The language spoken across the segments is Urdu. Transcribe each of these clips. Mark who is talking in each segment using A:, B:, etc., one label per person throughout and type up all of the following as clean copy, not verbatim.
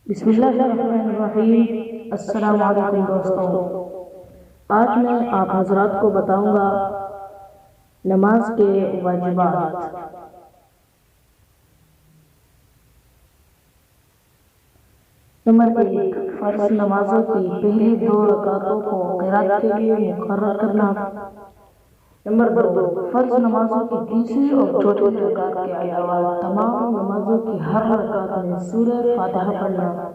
A: بسم اللہ الرحمن الرحیم۔ السلام علیکم دوستوں، آج میں آپ حضرات کو بتاؤں گا نماز کے واجبات۔ نمبر 1، فرض نمازوں کی پہلی 2 رکعتوں کو قرات کے لیے مقرر کرنا۔ نمبر 2، فرض نمازوں کی تیسری اور چوتھی رکعت کے علاوہ تمام نمازوں کی ہر رکعت میں سورہ فاتحہ پڑھنا۔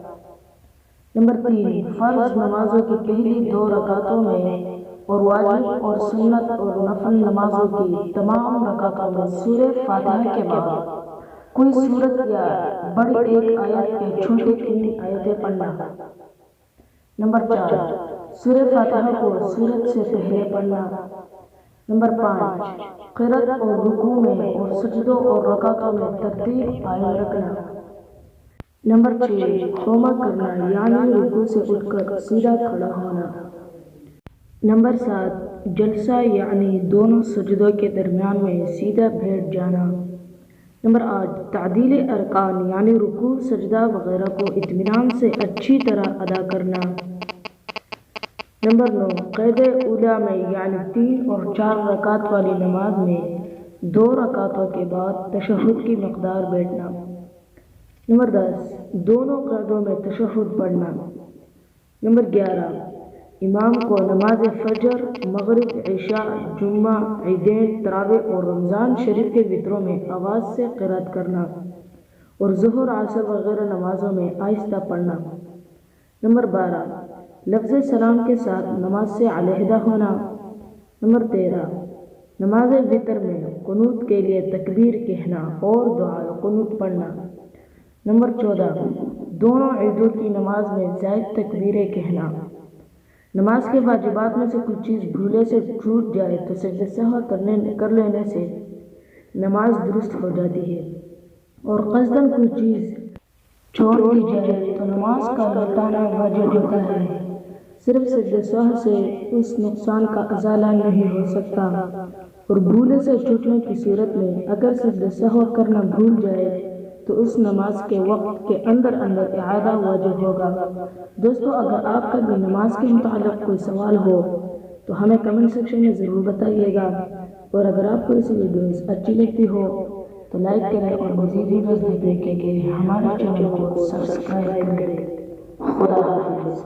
A: نمبر 3، فرض نمازوں کی پہلی 2 رکعتوں میں اور واجب اور سنت اور نفل نمازوں کی تمام رکعتوں میں سورہ فاتحہ کے بعد کوئی سورت یا بڑی ایک آیت یا چھوٹی 3 آیتیں پڑھنا۔ نمبر 4، سورہ فاتحہ کو سورت سے پہلے پڑھنا۔ نمبر 5، قرات اور رکوع میں اور سجدوں اور رکعتوں میں ترتیب قائم رکھنا۔ نمبر 6، قوما کرنا یعنی رکوع سے اٹھ کر سیدھا کھڑا ہونا۔ نمبر 7، جلسہ یعنی دونوں سجدوں کے درمیان میں سیدھا بیٹھ جانا۔ نمبر 8، تعدیل ارکان یعنی رکوع، سجدہ وغیرہ کو اطمینان سے اچھی طرح ادا کرنا۔ نمبر 9، قید اولیٰ میں یعنی 3 اور 4 رکعت والی نماز میں 2 رکعتوں کے بعد تشہد کی مقدار بیٹھنا۔ نمبر 10، دونوں قیدوں میں تشہد پڑھنا۔ نمبر 11، امام کو نماز فجر، مغرب، عشاء، جمعہ، عیدین، تراویح اور رمضان شریف کے وتروں میں آواز سے قرات کرنا اور ظہر، عصر وغیرہ نمازوں میں آہستہ پڑھنا۔ نمبر 12، لفظ سلام کے ساتھ نماز سے علیحدہ ہونا۔ نمبر 13، نماز وتر میں قنوت کے لیے تکبیر کہنا اور دعائے قنوت پڑھنا۔ نمبر 14، دونوں عیدوں کی نماز میں زائد تکبیریں کہنا۔ نماز کے واجبات میں سے کوئی چیز بھولے سے چھوٹ جائے تو سجدہ سہو کر لینے سے نماز درست ہو جاتی ہے، اور قصداً کوئی چیز چھوڑ دی جائے تو نماز کا لوٹانا واجب ہوتا ہے۔ صرف سجدہ سہو سے اس نقصان کا ازالہ نہیں ہو سکتا، اور بھولے سے چھوٹنے کی صورت میں اگر سجدہ سہو کرنا بھول جائے تو اس نماز کے وقت کے اندر اعادہ واجب ہوگا۔ دوستو، اگر آپ کا بھی نماز کے متعلق کوئی سوال ہو تو ہمیں کمنٹ سیکشن میں ضرور بتائیے گا، اور اگر آپ کو ایسی ویڈیوز اچھی لگتی ہو تو لائک کریں اور مزید ویڈیوز دیکھنے کے لیے ہمارے چینل کو سبسکرائب کریں۔ خدا حافظ۔